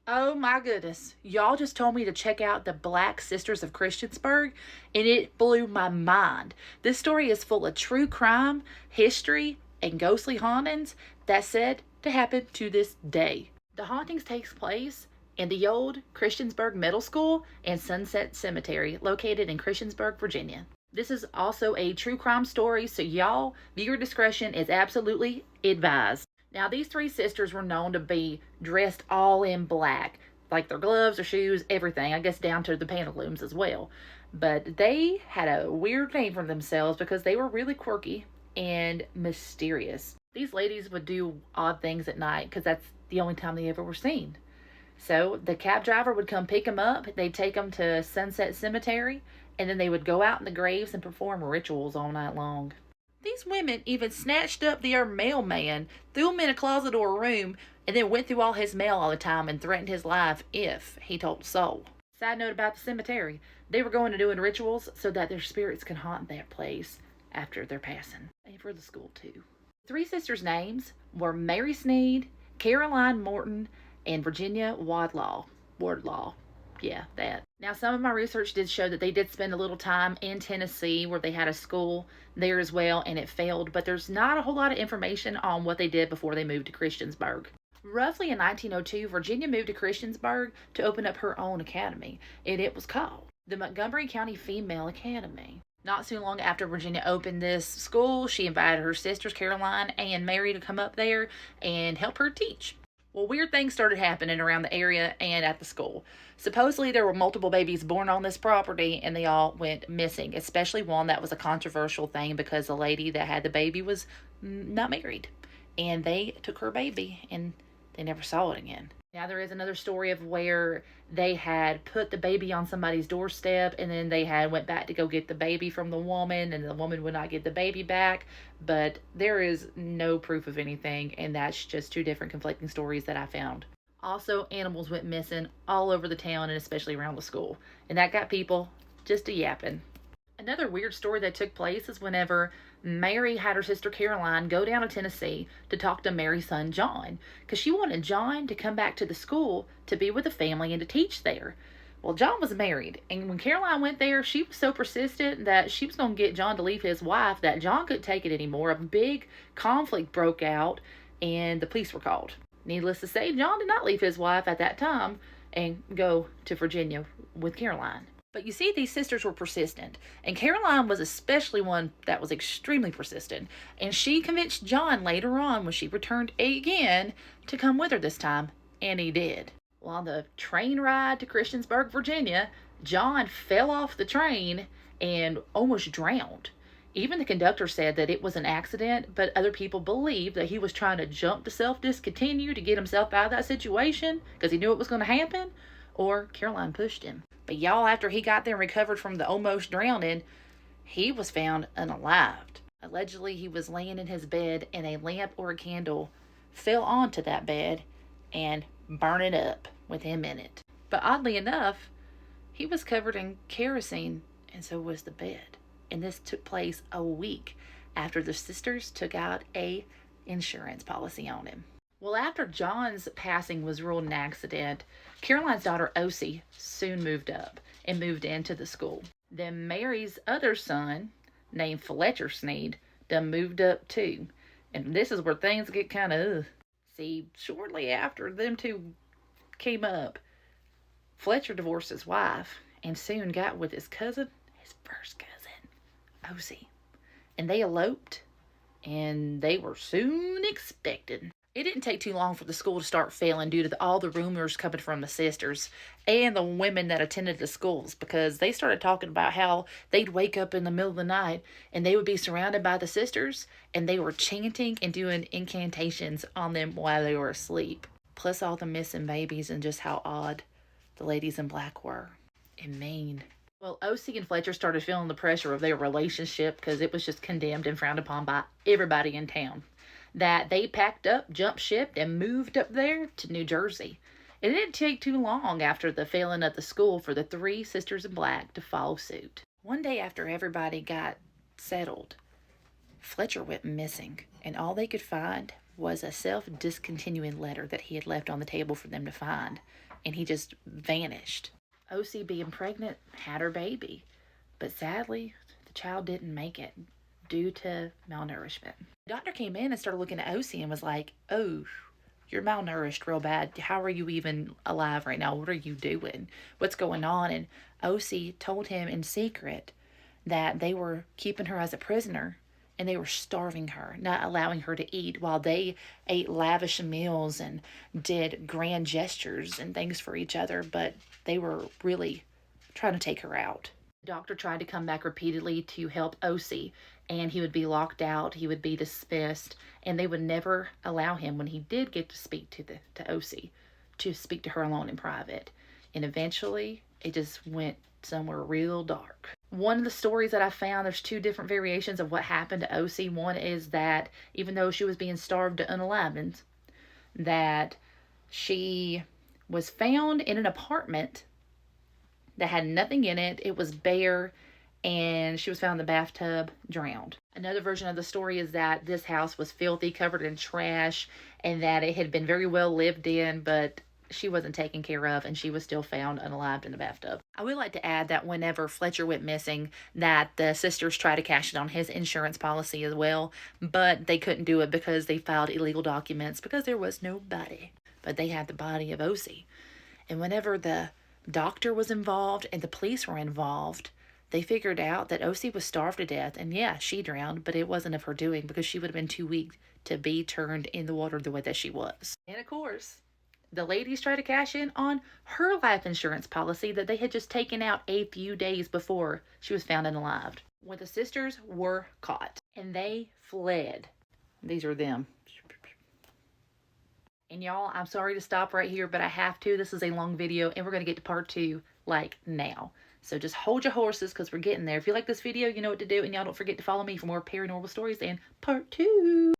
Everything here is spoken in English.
Oh my goodness. Y'all just told me to check out the Black Sisters of Christiansburg, and it blew my mind. This story is full of true crime, history, and ghostly hauntings that's said to happen to this day. The hauntings takes place in the old Christiansburg Middle School and Sunset Cemetery, located in Christiansburg, Virginia. This is also a true crime story, so y'all, viewer discretion is absolutely advised. Now, these three sisters were known to be dressed all in black, like their gloves, their shoes, everything, I guess down to the pantaloons as well. But they had a weird name for themselves because they were really quirky and mysterious. These ladies would do odd things at night because that's the only time they ever were seen. So the cab driver would come pick them up, they'd take them to Sunset Cemetery, and then they would go out in the graves and perform rituals all night long. These women even snatched up their mailman, threw him in a closet or a room, and then went through all his mail all the time and threatened his life if he told the soul. Side note about the cemetery, they were going to doing rituals so that their spirits can haunt that place after their passing. And for the school too. Three sisters' names were Mary Sneed, Caroline Morton, and Virginia Wardlaw. Wardlaw. Yeah, that. Now, some of my research did show that they did spend a little time in Tennessee where they had a school there as well and it failed, but there's not a whole lot of information on what they did before they moved to Christiansburg. Roughly in 1902, Virginia moved to Christiansburg to open up her own academy, and it was called the Montgomery County Female Academy. Not too long after Virginia opened this school, she invited her sisters, Caroline and Mary, to come up there and help her teach. Well, weird things started happening around the area and at the school. Supposedly, there were multiple babies born on this property and they all went missing, especially one that was a controversial thing because the lady that had the baby was not married. And they took her baby and they never saw it again. Now, there is another story of where they had put the baby on somebody's doorstep and then they had went back to go get the baby from the woman and the woman would not get the baby back, but there is no proof of anything, and that's just two different conflicting stories that I found. Also, animals went missing all over the town and especially around the school, and that got people just a yapping. Another weird story that took place is whenever Mary had her sister Caroline go down to Tennessee to talk to Mary's son John, because she wanted John to come back to the school to be with the family and to teach there. Well, John was married, and when Caroline went there, she was so persistent that she was going to get John to leave his wife that John couldn't take it anymore. A big conflict broke out, and the police were called. Needless to say, John did not leave his wife at that time and go to Virginia with Caroline. But you see, these sisters were persistent, and Caroline was especially one that was extremely persistent, and she convinced John later on when she returned again to come with her this time, and he did. Well, on the train ride to Christiansburg, Virginia, John fell off the train and almost drowned. Even the conductor said that it was an accident, but other people believe that he was trying to jump to self-discontinue to get himself out of that situation because he knew it was going to happen, or Caroline pushed him. But y'all, after he got there and recovered from the almost drowning, he was found unalived. Allegedly, he was laying in his bed and a lamp or a candle fell onto that bed and burned it up with him in it. But oddly enough, he was covered in kerosene and so was the bed. And this took place a week after the sisters took out a insurance policy on him. Well, after John's passing was ruled an accident, Caroline's daughter Osie soon moved up and moved into the school. Then Mary's other son, named Fletcher Sneed, done moved up too. And this is where things get kind of See, shortly after them two came up, Fletcher divorced his wife and soon got with his cousin, his first cousin, Osie. And they eloped, and they were soon expected. It didn't take too long for the school to start failing due to all the rumors coming from the sisters and the women that attended the schools, because they started talking about how they'd wake up in the middle of the night and they would be surrounded by the sisters and they were chanting and doing incantations on them while they were asleep. Plus all the missing babies and just how odd the ladies in black were and mean. Well, Osie and Fletcher started feeling the pressure of their relationship because it was just condemned and frowned upon by everybody in town, that they packed up, jumped ship, and moved up there to New Jersey. It didn't take too long after the failing of the school for the three sisters in black to follow suit. One day after everybody got settled, Fletcher went missing, and all they could find was a self-discontinuing letter that he had left on the table for them to find, and he just vanished. O.C., being pregnant, had her baby, but sadly, the child didn't make it due to malnourishment. The doctor came in and started looking at O.C. and was like, oh, you're malnourished real bad. How are you even alive right now? What are you doing? What's going on? And O.C. told him in secret that they were keeping her as a prisoner and they were starving her, not allowing her to eat, while they ate lavish meals and did grand gestures and things for each other, but they were really trying to take her out. The doctor tried to come back repeatedly to help O.C., and he would be locked out, he would be dismissed, and they would never allow him, when he did get to speak to O.C., to speak to her alone in private. And eventually, it just went somewhere real dark. One of the stories that I found, there's two different variations of what happened to O.C. One is that even though she was being starved to unaliving, that she was found in an apartment that had nothing in it. It was bare, and she was found in the bathtub, drowned. Another version of the story is that this house was filthy, covered in trash, and that it had been very well lived in, but she wasn't taken care of, and she was still found unalived in the bathtub. I would like to add that whenever Fletcher went missing, that the sisters tried to cash it on his insurance policy as well, but they couldn't do it because they filed illegal documents because there was no body. But they had the body of O.C. And whenever the doctor was involved and the police were involved, they figured out that O.C. was starved to death, and yeah, she drowned, but it wasn't of her doing because she would have been too weak to be turned in the water the way that she was. And of course, the ladies tried to cash in on her life insurance policy that they had just taken out a few days before she was found unalived. When the sisters were caught, and they fled. These are them. And y'all, I'm sorry to stop right here, but I have to. This is a long video, and we're going to get to part 2, like, now. So just hold your horses, because we're getting there. If you like this video, you know what to do, and y'all don't forget to follow me for more paranormal stories and part 2.